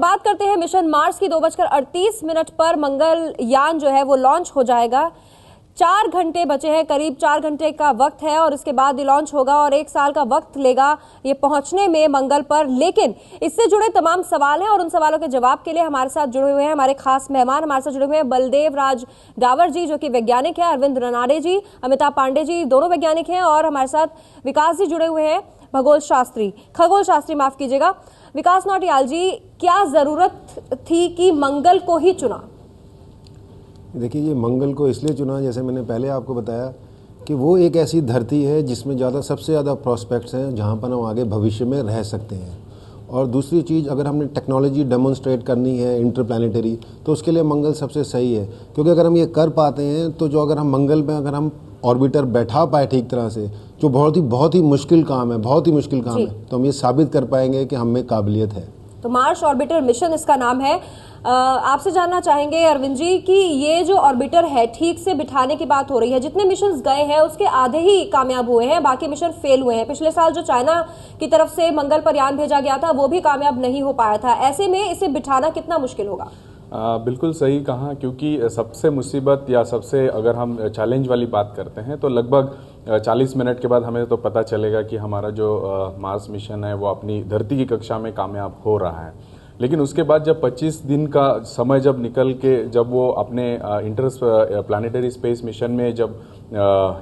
बात करते हैं मिशन मार्स की। 2:38 पर मंगलयान जो है वो लॉन्च हो जाएगा। 4 घंटे बचे हैं, करीब 4 घंटे का वक्त है और इसके बाद ये लॉन्च होगा और 1 साल का वक्त लेगा ये पहुंचने में मंगल पर। लेकिन इससे जुड़े तमाम सवाल हैं और उन सवालों के जवाब के लिए हमारे साथ जुड़े हुए हैं हमारे खास मेहमान। हमारे साथ जुड़े हुए हैं बलदेव राज डावर जी जो कि वैज्ञानिक है, अरविंद रनाडे जी, अमिताभ पांडे जी दोनों वैज्ञानिक हैं और हमारे साथ विकास जी जुड़े हुए हैं, खगोल शास्त्री माफ कीजिएगा। विकास नौटियाल जी, क्या जरूरत थी कि मंगल को ही चुना? देखिए, ये मंगल को इसलिए चुना, जैसे मैंने पहले आपको बताया कि वो एक ऐसी धरती है जिसमें सबसे ज़्यादा प्रॉस्पेक्ट्स हैं, जहाँ पर हम आगे भविष्य में रह सकते हैं। और दूसरी चीज़, अगर हमने टेक्नोलॉजी डेमोन्स्ट्रेट करनी है इंटरप्लैनेटरी, तो उसके लिए मंगल सबसे सही है। क्योंकि अगर हम ये कर पाते हैं तो अगर हम मंगल में अगर हम ऑर्बिटर बैठा पाए ठीक तरह से, जो बहुत ही मुश्किल काम है, तो हम ये साबित कर पाएंगे कि हम में काबिलियत है। तो मार्स ऑर्बिटर मिशन इसका नाम है। आपसे जानना चाहेंगे अरविंद जी कि ये जो ऑर्बिटर है ठीक से बिठाने की बात हो रही है। जितने मिशन गए हैं उसके आधे ही कामयाब हुए हैं, बाकी मिशन फेल हुए हैं। पिछले साल जो चाइना की तरफ से मंगल पर यान भेजा गया था वो भी कामयाब नहीं हो पाया था। ऐसे में इसे बिठाना कितना मुश्किल होगा? बिल्कुल सही कहा, क्योंकि सबसे मुसीबत या सबसे अगर हम चैलेंज वाली बात करते हैं तो लगभग 40 मिनट के बाद हमें तो पता चलेगा कि हमारा जो मार्स मिशन है वो अपनी धरती की कक्षा में कामयाब हो रहा है। लेकिन उसके बाद जब 25 दिन का समय जब निकल के जब वो अपने इंटर प्लानिटरी स्पेस मिशन में जब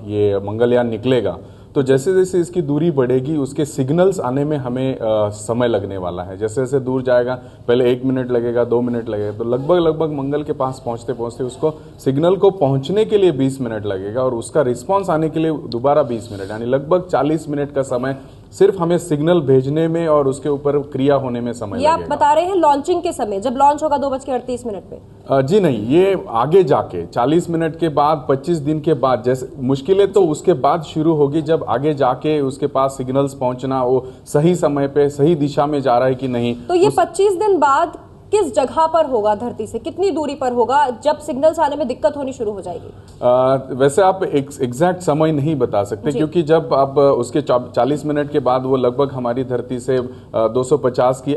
ये मंगलयान निकलेगा, तो जैसे जैसे इसकी दूरी बढ़ेगी उसके सिग्नल्स आने में हमें समय लगने वाला है। जैसे जैसे दूर जाएगा, पहले 1 मिनट लगेगा, 2 मिनट लगेगा, तो लगभग मंगल के पास पहुंचते पहुंचते उसको सिग्नल को पहुंचने के लिए 20 मिनट लगेगा और उसका रिस्पांस आने के लिए दोबारा 20 मिनट, यानी लगभग 40 मिनट का समय सिर्फ हमें सिग्नल भेजने में और उसके ऊपर क्रिया होने में समय लगेगा। आप बता रहे हैं लॉन्चिंग के समय, जब लॉन्च होगा 2:38 पे? जी नहीं, ये आगे जाके 40 मिनट के बाद, 25 दिन के बाद, जैसे मुश्किलें तो उसके बाद शुरू होगी जब आगे जाके उसके पास सिग्नल्स पहुंचना, वो सही समय पे सही दिशा में जा रहा है कि नहीं। तो ये 25 दिन बाद किस जगह पर होगा, धरती से कितनी दूरी पर होगा जब सिग्नल्स आने में दिक्कत होनी शुरू हो जाएगी? वैसे आप एग्जैक्ट समय नहीं बता सकते, क्योंकि जब अब उसके 40 मिनट के बाद वो लगभग हमारी धरती से 250 की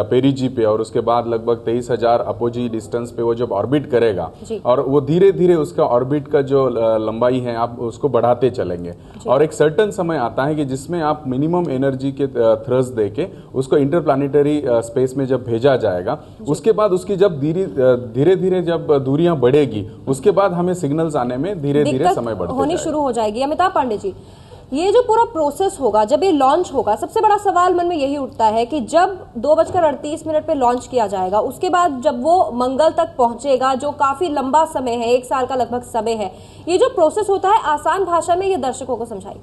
पेरीजी पे और उसके बाद लगभग 23,000 अपोजी डिस्टेंस पे वो जब ऑर्बिट करेगा और वो धीरे धीरे उसका ऑर्बिट का जो लंबाई है आप उसको बढ़ाते चलेंगे और एक सर्टन समय आता है कि जिसमें आप मिनिमम एनर्जी के थ्रस्ट देके उसको इंटरप्लैनेटरी स्पेस में जब भेजा जाएगा, उसके बाद उसकी जब धीरे धीरे जब दूरियां बढ़ेगी उसके बाद हमें सिग्नल्स आने में धीरे धीरे समय बढ़ते होनी शुरू हो जाएगी। अमिताभ पांडे जी, ये जो पूरा प्रोसेस होगा जब ये लॉन्च होगा, सबसे बड़ा सवाल मन में यही उठता है कि जब 2:38 पे लॉन्च किया जाएगा, उसके बाद जब वो मंगल तक पहुंचेगा, जो काफी लंबा समय है, 1 साल का लगभग समय है, ये जो प्रोसेस होता है आसान भाषा में ये दर्शकों को समझाइए।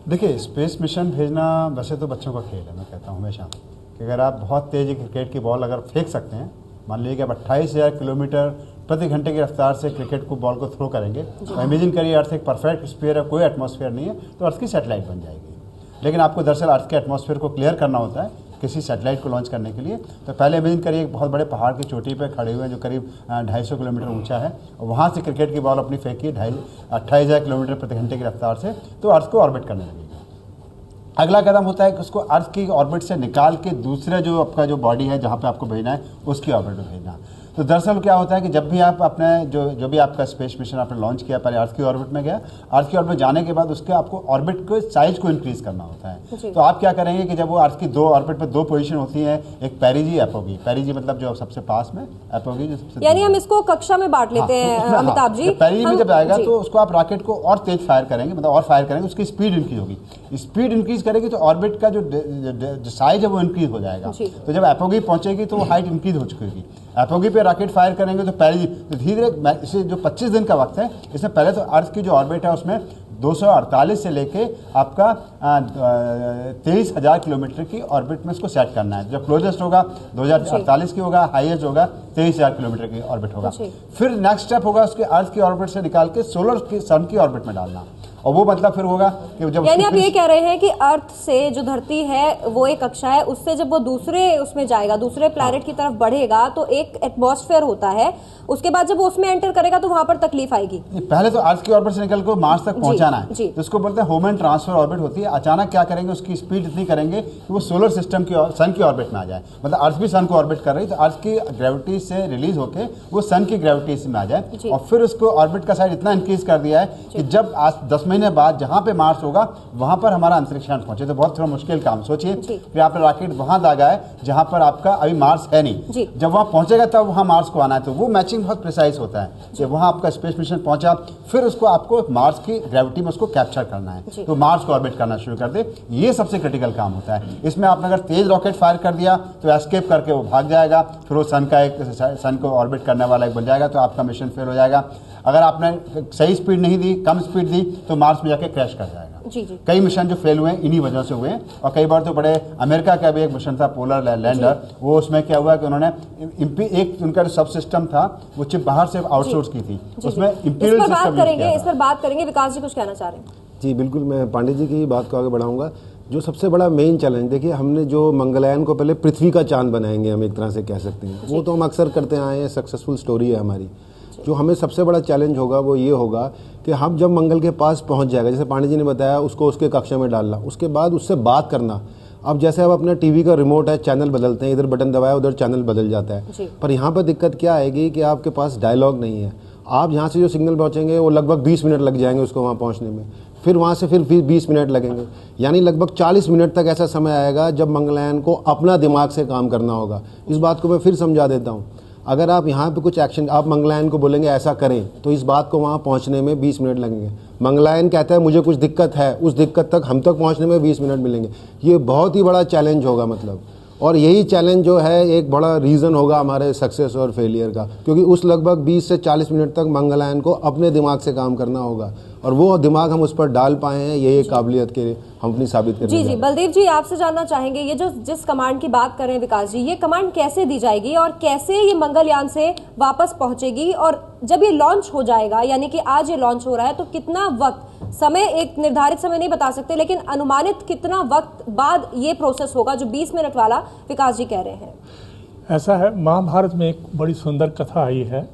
देखिए, स्पेस मिशन भेजना वैसे तो बच्चों का खेल है। मैं कहता हूँ हमेशा कि अगर आप बहुत तेज क्रिकेट की बॉल अगर फेंक सकते हैं, मान लीजिए कि आप 28,000 किलोमीटर प्रति घंटे की रफ्तार से क्रिकेट को बॉल को थ्रो करेंगे, तो इमेजिन करिए अर्थ एक परफेक्ट स्फीयर है, कोई एटमॉस्फेयर नहीं है, तो अर्थ की सैटेलाइट बन जाएगी। लेकिन आपको दरअसल अर्थ के एटमॉस्फेयर को क्लियर करना होता है किसी सैटेलाइट को लॉन्च करने के लिए। तो पहले इमेजिन करिए एक बहुत बड़े पहाड़ की चोटी पर खड़े हुए हैं जो करीब 250 किलोमीटर ऊंचा है, और वहाँ से क्रिकेट की बॉल अपनी फेंकी 28,000 किलोमीटर प्रति घंटे की रफ्तार से, तो अर्थ को ऑर्बिट करने लगेगी। अगला कदम होता है कि उसको अर्थ की ऑर्बिट से निकाल के दूसरे जो आपका जो बॉडी है जहाँ पे आपको भेजना है उसकी ऑर्बिट में भेजना। तो दरअसल क्या होता है कि जब भी आप अपने जो भी आपका स्पेस मिशन आपने लॉन्च किया, पहले अर्थ की ऑर्बिट में गया, अर्थ की ऑर्बिट जाने के बाद उसके आपको ऑर्बिट के साइज को इंक्रीज करना होता है। तो आप क्या करेंगे कि जब वो अर्थ की ऑर्बिट पे 2 पोजीशन होती है, एक पेरिजी, एपोगी। पेरिजी मतलब जो सबसे पास में, एपोगी जो सबसे, यानी हम इसको कक्षा में बांट लेते हैं अमिताभ जी। पेरिजी में जब आएगा तो उसको आप रॉकेट को और तेज फायर करेंगे, मतलब और फायर करेंगे, उसकी स्पीड इंक्रीज होगी। स्पीड इंक्रीज करेगी तो ऑर्बिट का जो साइज है वो इंक्रीज हो जाएगा। तो जब एपोगी पहुंचेगी तो वो हाइट इंक्रीज हो चुकी होगी। एपोगी पे रॉकेट फायर करेंगे तो पेरिजी, तो धीरे धीरे इसे जो 25 दिन का वक्त है, इसमें पहले तो अर्थ की जो ऑर्बिट है उसमें 248 से लेके आपका 23,000 किलोमीटर की ऑर्बिट में इसको सेट करना है। जो क्लोजेस्ट होगा 2048 की होगा, हाईएस्ट होगा 23,000 किलोमीटर की ऑर्बिट होगा। फिर नेक्स्ट स्टेप होगा उसके अर्थ की ऑर्बिट से निकाल के सोलर की सन की ऑर्बिट में डालना, और वो मतलब फिर होगा कि जब यानी आप ये कह रहे हैं कि अर्थ से जो धरती है वो एक कक्षा है, उससे जब वो दूसरे उसमें जाएगा, दूसरे प्लैनेट की तरफ बढ़ेगा तो एक एटमॉस्फेयर होता है, उसके बाद जब वो उसमें एंटर करेगा तो वहां पर तकलीफ आएगी। पहले तो अर्थ की ऑर्बिट से निकल कर मार्स तक पहुंचाना है, जी। तो इसको बोलते हैं होमन ट्रांसफर ऑर्बिट होती है। अचानक क्या करेंगे, उसकी स्पीड इतनी करेंगे कि वो सोलर सिस्टम की सन की ऑर्बिट में आ जाए, मतलब अर्थ भी सन को ऑर्बिट कर रही है, तो अर्थ की ग्रेविटी से रिलीज होके वो सन की ग्रेविटी में आ जाए, और फिर उसको ऑर्बिट का साइड इतना इंक्रीज कर दिया है कि जब आज 10 महीने बाद जहां पे मार्स होगा वहां पर हमारा अंतरिक्ष यान पहुंचे। तो बहुत थोड़ा मुश्किल काम सोचिए कि आपका रॉकेट वहां दागा है जहां पर आपका अभी मार्स है नहीं, जब वहां पहुंचेगा तब वहां मार्स को आना है, तो वो मैचिंग बहुत प्रिसाइज होता है कि वहां आपका स्पेस मिशन पहुंचा, फिर उसको आपको मार्स की ग्रेविटी में उसको कैप्चर करना है, तो मार्स को ऑर्बिट करना शुरू कर दे। ये सबसे क्रिटिकल काम होता है। इसमें आपने अगर तेज रॉकेट फायर कर दिया तो एस्केप करके वो भाग जाएगा, फिर वो सन को ऑर्बिट करने वाला एक बन जाएगा, तो आपका मिशन फेल हो जाएगा। अगर आपने सही स्पीड नहीं दी, कम स्पीड दी, तो मार्स में जाके क्रैश कर जाएगा। कई मिशन जो फेल हुए हैं इन्हीं वजह से हुए हैं, और कई बार तो बड़े अमेरिका का भी एक मिशन था पोलर लैंडर, वो उसमें क्या हुआ कि उन्होंने एक उनका जो सब सिस्टम था वो चिप बाहर से आउटसोर्स की थी, उसमें इंपीरियल सिस्टम इस पर बात करेंगे। विकास जी कुछ कहना चाह रहे हैं? जी बिल्कुल, मैं पांडे जी की बात को आगे बढ़ाऊंगा। जो सबसे बड़ा मेन चैलेंज, देखिए हमने जो मंगलयान को पहले पृथ्वी का चांद बनाएंगे, हम एक तरह से कह सकते हैं, वो तो हम अक्सर करते आए हैं, सक्सेसफुल स्टोरी है हमारी। जो हमें सबसे बड़ा चैलेंज होगा वो ये होगा कि हम जब मंगल के पास पहुंच जाएगा, जैसे पांडे जी ने बताया, उसको उसके कक्षा में डालना, उसके बाद उससे बात करना। अब जैसे अब अपना टीवी का रिमोट है, चैनल बदलते हैं, इधर बटन दबाया उधर चैनल बदल जाता है, पर यहाँ पर दिक्कत क्या आएगी कि आपके पास डायलॉग नहीं है। आप यहाँ से जो सिग्नल पहुँचेंगे वो लगभग 20 मिनट लग जाएंगे उसको वहाँ पहुँचने में, फिर वहाँ से फिर 20 मिनट लगेंगे, यानी लगभग 40 मिनट तक ऐसा समय आएगा जब मंगलयान को अपना दिमाग से काम करना होगा। इस बात को मैं फिर समझा देता हूँ। अगर आप यहाँ पे कुछ एक्शन, आप मंगलयान को बोलेंगे ऐसा करें, तो इस बात को वहाँ पहुँचने में 20 मिनट लगेंगे। मंगलयान कहता है मुझे कुछ दिक्कत है, उस दिक्कत तक हम तक पहुँचने में 20 मिनट मिलेंगे। ये बहुत ही बड़ा चैलेंज होगा मतलब, और यही चैलेंज जो है एक बड़ा रीज़न होगा हमारे सक्सेस और फेलियर का, क्योंकि उस लगभग 20 से 40 मिनट तक मंगलयान को अपने दिमाग से काम करना होगा, और वो दिमाग हम उस पर डाल पाए हैं, यही एक काबिलियत के हम अपनी साबित करेंगे। जी बलदेव जी, आपसे जानना चाहेंगे, ये जो जिस कमांड की बात कर रहे हैं विकास जी, ये कमांड कैसे दी जाएगी और कैसे ये मंगलयान से वापस पहुंचेगी, और जब ये लॉन्च हो जाएगा, यानी कि आज ये लॉन्च हो रहा है, तो कितना वक्त, समय एक निर्धारित समय नहीं बता सकते, लेकिन अनुमानित कितना वक्त बाद ये प्रोसेस होगा जो 20 मिनट वाला विकास जी कह रहे हैं? ऐसा है, महाभारत में एक बड़ी सुंदर कथा आई है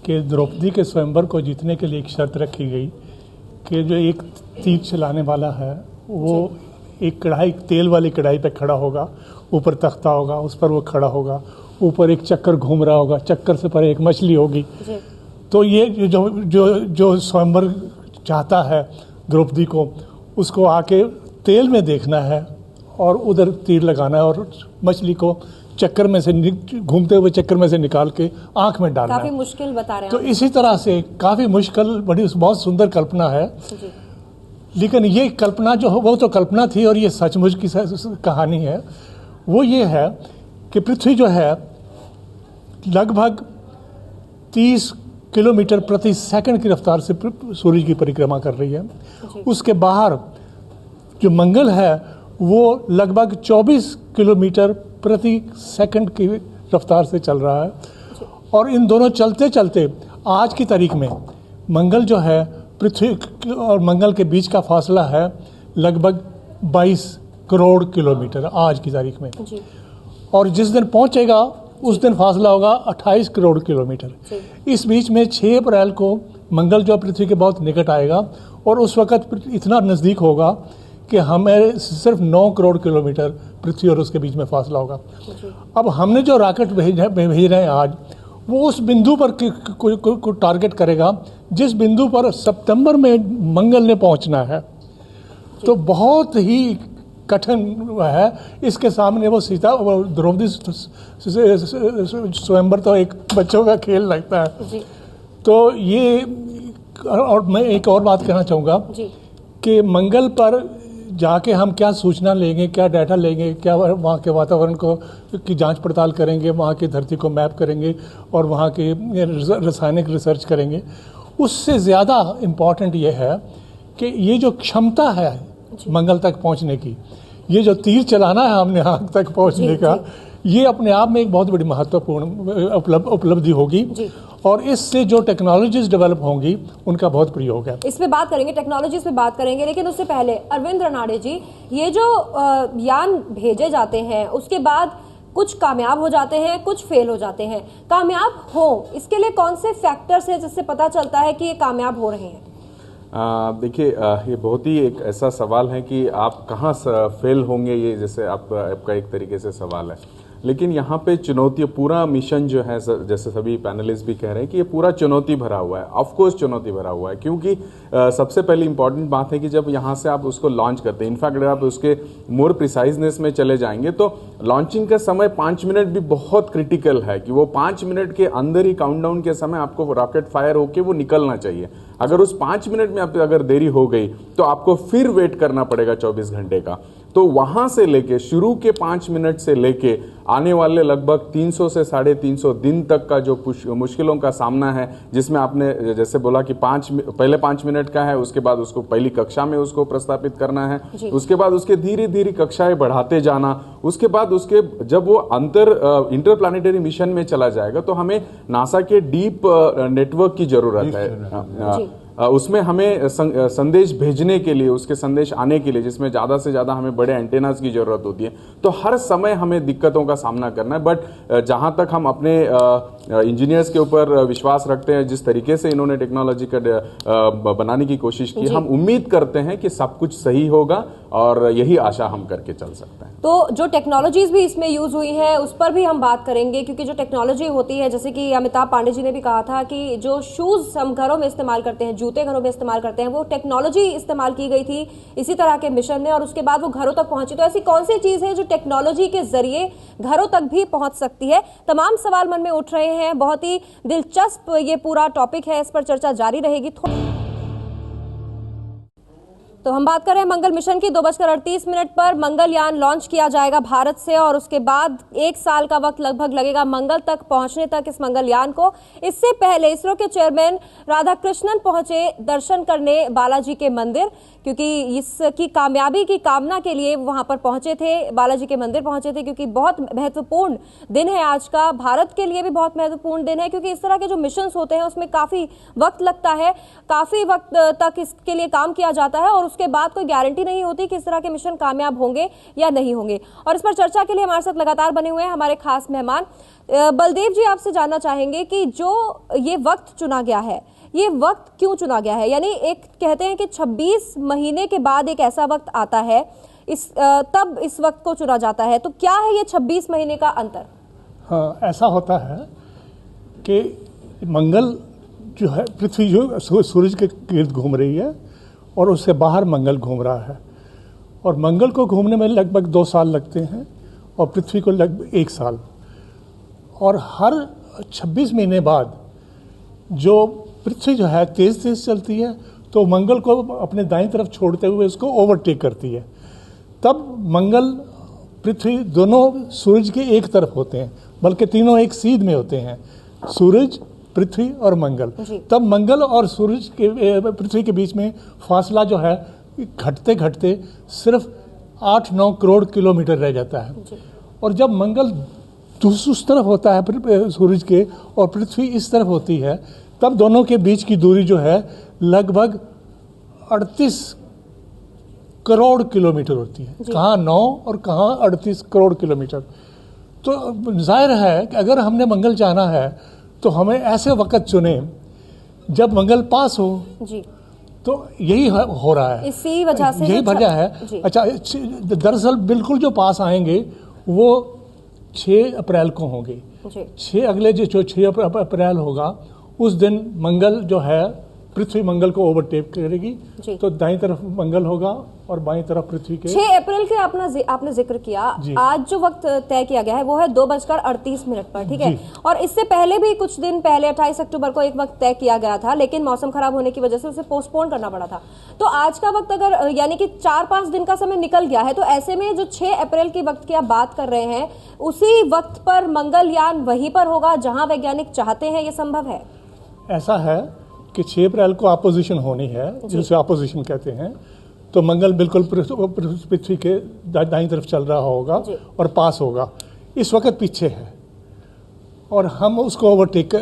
कि द्रौपदी के स्वयंवर को जीतने के लिए एक शर्त रखी गई कि जो एक तीर चलाने वाला है वो एक कढ़ाई, तेल वाली कढ़ाई पे खड़ा होगा, ऊपर तख्ता होगा, उस पर वो खड़ा होगा, ऊपर एक चक्कर घूम रहा होगा, चक्कर से परे एक मछली होगी। तो ये जो जो जो स्वयंवर चाहता है द्रौपदी को, उसको आके तेल में देखना है और उधर तीर लगाना है और मछली को चक्कर में से, घूमते हुए चक्कर में से निकाल के आंख में डालना है। काफी मुश्किल बता रहे हैं। तो इसी तरह से काफी मुश्किल, बड़ी बहुत सुंदर कल्पना है, लेकिन ये कल्पना जो वो तो कल्पना थी और ये सचमुच की कहानी है। वो ये है कि पृथ्वी जो है लगभग 30 किलोमीटर प्रति सेकंड की रफ्तार से सूर्य की परिक्रमा कर रही है। उसके बाहर जो मंगल है वो लगभग 24 किलोमीटर प्रति सेकंड की रफ्तार से चल रहा है, और इन दोनों चलते चलते आज की तारीख में मंगल जो है, पृथ्वी और मंगल के बीच का फासला है लगभग 22 करोड़ किलोमीटर आज की तारीख में, और जिस दिन पहुंचेगा उस दिन फासला होगा 28 करोड़ किलोमीटर। इस बीच में 6 अप्रैल को मंगल जो पृथ्वी के बहुत निकट आएगा, और उस वक़्त इतना नज़दीक होगा कि हमें सिर्फ 9 करोड़ किलोमीटर पृथ्वी और उसके बीच में फासला होगा। अब हमने जो रॉकेट भेज रहे हैं आज, वो उस बिंदु पर को टारगेट करेगा जिस बिंदु पर सितंबर में मंगल ने पहुंचना है। तो बहुत ही कठिन है, इसके सामने वो सीता और द्रौपदी स्वयंवर तो एक बच्चों का खेल लगता है। तो ये, और मैं एक और बात कहना चाहूँगा कि मंगल पर जाके हम क्या सूचना लेंगे, क्या डाटा लेंगे, क्या वहाँ के वातावरण को की जांच पड़ताल करेंगे, वहाँ की धरती को मैप करेंगे और वहाँ की रासायनिक रिसर्च करेंगे, उससे ज़्यादा इम्पॉर्टेंट ये है कि ये जो क्षमता है मंगल तक पहुँचने की, ये जो तीर चलाना है हमने आग तक पहुँचने का, ये अपने आप में एक बहुत बड़ी महत्वपूर्ण उपलब्धि होगी जी। और इससे जो टेक्नोलॉजीज डेवलप होंगी उनका बहुत प्रयोग है। इस पे बात करेंगे, टेक्नोलॉजीज पे बात करेंगे, लेकिन उससे पहले अरविंद रनाड़े जी, ये जो यान भेजे जाते हैं उसके बाद कुछ कामयाब हो जाते हैं, कुछ फेल हो जाते हैं। कामयाब हो इसके लिए कौन से फैक्टर्स हैं जिससे पता चलता है कि ये कामयाब हो रहे हैं? देखिए, ये बहुत ही एक ऐसा सवाल है कि आप कहाँ फेल होंगे, ये जैसे आपका एक तरीके से सवाल है। लेकिन यहाँ पे चुनौती, पूरा मिशन जो है, जैसे सभी पैनलिस्ट भी कह रहे हैं कि ये पूरा चुनौती भरा हुआ है। ऑफ कोर्स चुनौती भरा हुआ है, क्योंकि सबसे पहली इंपॉर्टेंट बात है कि जब यहाँ से आप उसको लॉन्च करते हैं, इनफैक्ट अगर आप उसके मोर प्रिसाइजनेस में चले जाएंगे तो लॉन्चिंग का समय 5 मिनट भी बहुत क्रिटिकल है, कि वो 5 मिनट के अंदर ही काउंटडाउन के समय आपको रॉकेट फायर होके वो निकलना चाहिए। अगर उस 5 मिनट में आप अगर देरी हो गई तो आपको फिर वेट करना पड़ेगा 24 घंटे का। तो वहां से लेके शुरू के 5 मिनट से लेके आने वाले लगभग 300 से 350 दिन तक का जो मुश्किलों का सामना है, जिसमें आपने जैसे बोला कि पहले 5 मिनट का है, उसके बाद उसको पहली कक्षा में उसको प्रस्तापित करना है, उसके बाद उसके धीरे धीरे कक्षाएं बढ़ाते जाना, उसके बाद उसके जब वो इंटरप्लानिटरी मिशन में चला जाएगा तो हमें नासा के डीप नेटवर्क की जरूरत है। उसमें हमें संदेश भेजने के लिए, उसके संदेश आने के लिए, जिसमें ज्यादा से ज्यादा हमें बड़े एंटेनास की जरूरत होती है। तो हर समय हमें दिक्कतों का सामना करना है। बट जहां तक हम अपने इंजीनियर्स के ऊपर विश्वास रखते हैं, जिस तरीके से इन्होंने टेक्नोलॉजी का बनाने की कोशिश की, हम उम्मीद करते हैं कि सब कुछ सही होगा और यही आशा हम करके चल सकते हैं। तो जो टेक्नोलॉजीज भी इसमें यूज हुई है उस पर भी हम बात करेंगे, क्योंकि जो टेक्नोलॉजी होती है, जैसे कि अमिताभ पांडे जी ने भी कहा था कि जो शूज हम घरों में इस्तेमाल करते हैं, जूते घरों में इस्तेमाल करते हैं, वो टेक्नोलॉजी इस्तेमाल की गई थी इसी तरह के मिशन में और उसके बाद वो घरों तक पहुंची। तो ऐसी कौन सी चीज है जो टेक्नोलॉजी के जरिए घरों तक भी पहुंच सकती है? तमाम सवाल मन में उठ रहे हैं। बहुत ही दिलचस्प ये पूरा टॉपिक है, इस पर चर्चा जारी रहेगी। तो हम बात कर रहे हैं मंगल मिशन की। 2:38 पर मंगलयान लॉन्च किया जाएगा भारत से और उसके बाद 1 साल का वक्त लगभग लगेगा मंगल तक पहुंचने तक इस मंगलयान को। इससे पहले इसरो के चेयरमैन राधाकृष्णन पहुंचे दर्शन करने बालाजी के मंदिर, क्योंकि इसकी कामयाबी की कामना के लिए वहां पर पहुंचे थे, बालाजी के मंदिर पहुंचे थे, क्योंकि बहुत महत्वपूर्ण दिन है आज का। भारत के लिए भी बहुत महत्वपूर्ण दिन है, क्योंकि इस तरह के जो मिशन होते हैं उसमें काफी वक्त लगता है, काफी वक्त तक इसके लिए काम किया जाता है और उसके बाद कोई गारंटी नहीं होती कि इस तरह के मिशन कामयाब होंगे या नहीं होंगे। और इस पर चर्चा के लिए हमारे साथ लगातार बने हुए हैं हमारे खास मेहमान। बलदेव जी, आपसे जानना चाहेंगे कि जो ये वक्त चुना गया है, ये वक्त क्यों चुना गया है? यानी एक कहते हैं कि 26 महीने के बाद एक ऐसा वक्त आता है, तब इस वक्त को चुना जाता है। तो क्या है ये 26 महीने का अंतर? हाँ, ऐसा होता है कि मंगल जो है, पृथ्वी जो सूरज के गिर्द घूम रही है और उससे बाहर मंगल घूम रहा है, और मंगल को घूमने में लगभग 2 साल लगते हैं और पृथ्वी को लगभग 1 साल। और हर 26 महीने बाद जो पृथ्वी जो है तेज तेज चलती है, तो मंगल को अपने दाईं तरफ छोड़ते हुए उसको ओवरटेक करती है। तब मंगल पृथ्वी दोनों सूरज के एक तरफ होते हैं, बल्कि तीनों एक सीध में होते हैं, सूरज, पृथ्वी और मंगल। तब मंगल और सूरज के पृथ्वी के बीच में फासला जो है घटते घटते सिर्फ 8-9 करोड़ किलोमीटर रह जाता है। और जब मंगल उस तरफ होता है सूरज के और पृथ्वी इस तरफ होती है, तब दोनों के बीच की दूरी जो है लगभग 38 करोड़ किलोमीटर होती है। कहाँ 9 और कहाँ 38 करोड़ किलोमीटर। तो जाहिर है कि अगर हमने मंगल जाना है तो हमें ऐसे वक्त चुने जब मंगल पास हो जी। तो यही हो रहा है, इसी वजह से यही वजह है। अच्छा, दरअसल बिल्कुल जो पास आएंगे वो 6 अप्रैल को होंगे। 6 अप्रैल होगा, उस दिन मंगल जो है पृथ्वी मंगल को ओवरटेक करेगी, तो दाईं तरफ मंगल होगा और बाईं तरफ पृथ्वी के। 6 अप्रैल के आपने जिक्र किया। आज जो वक्त तय किया गया है वो है 2:38 पर, ठीक है। और इससे पहले भी कुछ दिन पहले 28 अक्टूबर को एक वक्त तय किया गया था, लेकिन मौसम खराब होने की वजह से उसे पोस्टपोन करना पड़ा था। तो आज का वक्त अगर यानी कि 4-5 दिन का समय निकल गया है, तो ऐसे में जो 6 अप्रैल के वक्त की आप बात कर रहे हैं, उसी वक्त पर मंगलयान वहीं पर होगा जहां वैज्ञानिक चाहते हैं। ये संभव है? ऐसा है कि 6 अप्रैल को अपोजिशन होनी है, जिसे अपोजिशन कहते हैं। तो मंगल बिल्कुल पृथ्वी के दाईं तरफ चल रहा होगा और पास होगा। इस वक्त पीछे है और हम उसको ओवरटेक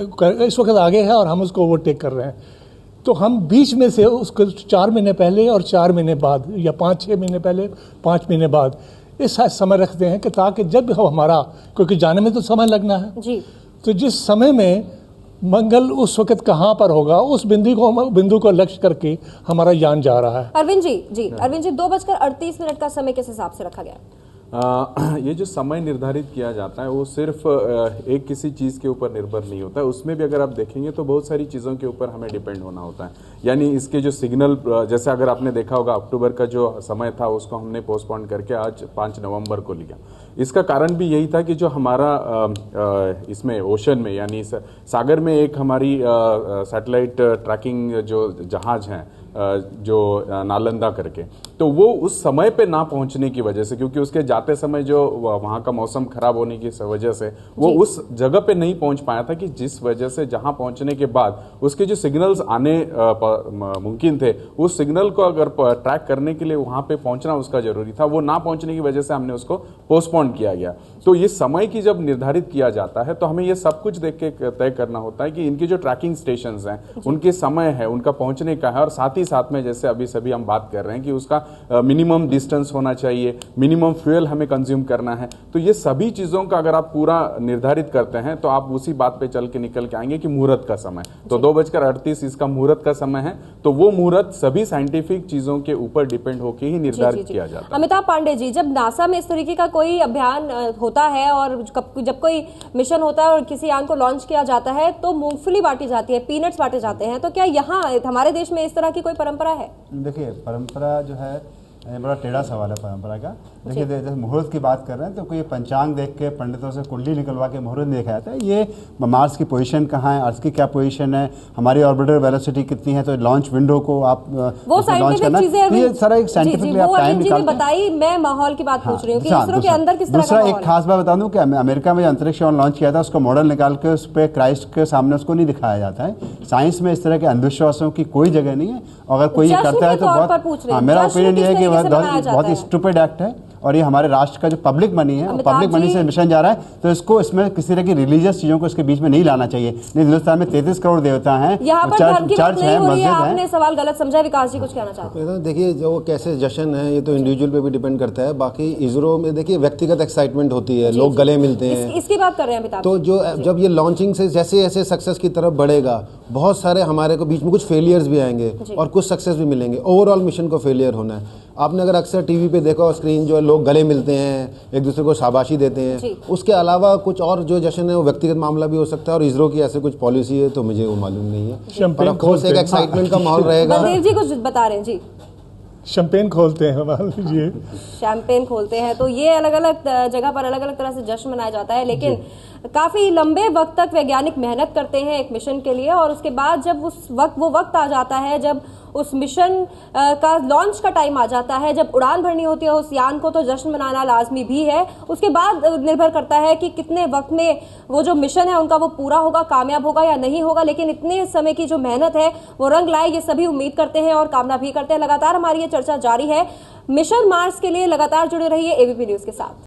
इस वक्त आगे है और हम उसको ओवरटेक कर रहे हैं। तो हम बीच में से उसको 4 महीने पहले और 4 महीने बाद या 5-6 महीने पहले 5 महीने बाद इस समय रखते हैं कि ताकि जब हमारा, क्योंकि जाने में तो समय लगना है जी, तो जिस समय में मंगल उस वक्त कहाँ पर होगा उस बिंदु को लक्ष्य करके हमारा यान जा रहा है। अरविंद जी 2:38 का समय किस हिसाब से रखा गया? ये जो समय निर्धारित किया जाता है वो सिर्फ एक किसी चीज़ के ऊपर निर्भर नहीं होता है, उसमें भी अगर आप देखेंगे तो बहुत सारी चीज़ों के ऊपर हमें डिपेंड होना होता है। यानी इसके जो सिग्नल, जैसे अगर आपने देखा होगा अक्टूबर का जो समय था उसको हमने पोस्टपोन करके आज 5 नवंबर को लिया। इसका कारण भी यही था कि जो हमारा इसमें ओशन में यानी सागर में एक हमारी सैटेलाइट ट्रैकिंग जो जहाज हैं जो नालंदा करके, तो वो उस समय पे ना पहुंचने की वजह से, क्योंकि उसके जाते समय जो वहां का मौसम खराब होने की वजह से वो उस जगह पे नहीं पहुंच पाया था कि जिस वजह से जहां पहुंचने के बाद उसके जो सिग्नल्स आने मुमकिन थे, उस सिग्नल को अगर ट्रैक करने के लिए वहां पे पहुंचना उसका जरूरी था, वो ना पहुंचने की वजह से हमने उसको पोस्टपोन किया गया। तो ये समय की जब निर्धारित किया जाता है तो हमें ये सब कुछ देख के तय करना होता है कि इनके जो ट्रैकिंग स्टेशन हैं उनके समय है, उनका पहुंचने का है, और साथ में जैसे अभी सभी हम बात कर रहे हैं कि उसका मिनिमम डिस्टेंस होना चाहिए, मिनिमम फ्यूल हमें कंज्यूम करना है। तो ये सभी चीजों का अगर आप पूरा निर्धारित करते हैं तो आप उसी बात पे चल के निकल के आएंगे कि मुहूर्त का समय, तो 2:38 इसका मुहूर्त का समय है। तो वो मुहूर्त सभी साइंटिफिक चीजों के ऊपर डिपेंड होकर ही निर्धारित किया जाता है। अमिताभ पांडे जी, जब नासा में इस तरीके का कोई अभियान होता है और जब कोई मिशन होता है और किसी यान को लॉन्च किया जाता है तो मूंगफली बांटी जाती है, पीनट्स बांटे जाते हैं, तो क्या यहाँ हमारे देश में इस तरह की कोई परंपरा है? देखिए, परंपरा जो है ये बड़ा टेढ़ा सवाल है परंपरा का। देखिए, जैसे मुहूर्त की बात कर रहे हैं तो कोई पंचांग देख के पंडितों से कुंडली निकलवा के मुहूर्त देखा जाता है। ये मार्स की पोजीशन कहाँ है, अर्थ की क्या पोजीशन है, हमारी ऑर्बिटर वेलोसिटी कितनी है, तो लॉन्च विंडो को आप वो साइंटिफिक चीजें ये सारा एक साइंटिफिकली आप टाइम निकालते बताई। मैं माहौल की बात पूछ रही हूँ कि इसरो के अंदर किस तरह का दूसरा माहौल एक खास बात बता दूं कि अमेरिका में अंतरिक्ष यान लॉन्च किया था, उसका मॉडल निकाल के उस पर क्राइस्ट के सामने उसको नहीं दिखाया जाता है। साइंस में इस तरह के अंधविश्वासों की कोई जगह नहीं है। अगर कोई ये करता है तो बहुत, मेरा ओपिनियन ये है कि बहुत स्टूपिड एक्ट है और ये हमारे राष्ट्र का जो पब्लिक मनी है, पब्लिक मनी से मिशन जा रहा है, तो इसको इसमें किसी तरह की रिलीजियस चीजों को इसके बीच में नहीं लाना चाहिए। नहीं, हिंदुस्तान में 33 करोड़ देवता हैं, चर्च है, मस्जिद है। आपने सवाल गलत समझा, विकास जी कुछ कहना चाहते हैं? देखिए, जो कैसे जश्न है ये तो इंडिविजुअल पे भी डिपेंड करता है। बाकी इसरो में देखिए व्यक्तिगत एक्साइटमेंट होती है, लोग गले मिलते हैं, इसकी बात कर रहे हैं अमिताभ। तो जो जब ये लॉन्चिंग से जैसे जैसे सक्सेस की तरफ बढ़ेगा, बहुत सारे हमारे को बीच में कुछ फेलियर्स भी आएंगे और कुछ सक्सेस भी मिलेंगे। ओवरऑल मिशन को फेलियर होना है। आपने अगर अक्सर टीवी पे देखा स्क्रीन जो है लोग गले मिलते हैं, एक दूसरे को शाबाशी देते हैं, उसके अलावा कुछ और जो जश्न है वो व्यक्तिगत मामला भी हो सकता है। और इसरो की ऐसे कुछ पॉलिसी है तो मुझे वो मालूम नहीं है, पर ऑफ कोर्स एक एक्साइटमेंट का माहौल रहेगा। बलदेव जी कुछ बता रहे हैं जी। शैंपेन खोलते हैं, मान लीजिए शैंपेन खोलते हैं, तो ये अलग अलग जगह पर अलग अलग तरह से जश्न मनाया जाता है, लेकिन काफी लंबे वक्त तक वैज्ञानिक मेहनत करते हैं एक मिशन के लिए, और उसके बाद जब वो वक्त आ जाता है, जब उस मिशन का लॉन्च का टाइम आ जाता है, जब उड़ान भरनी होती है उस यान को, तो जश्न मनाना लाजमी भी है। उसके बाद निर्भर करता है कि कितने वक्त में वो जो मिशन है उनका वो पूरा होगा, कामयाब होगा या नहीं होगा। लेकिन इतने समय की जो मेहनत है वो रंग लाए, ये सभी उम्मीद करते हैं और कामना भी करते हैं। लगातार हमारी ये चर्चा जारी है। मिशन मार्स के लिए लगातार जुड़े रहिए एबीपी न्यूज के साथ।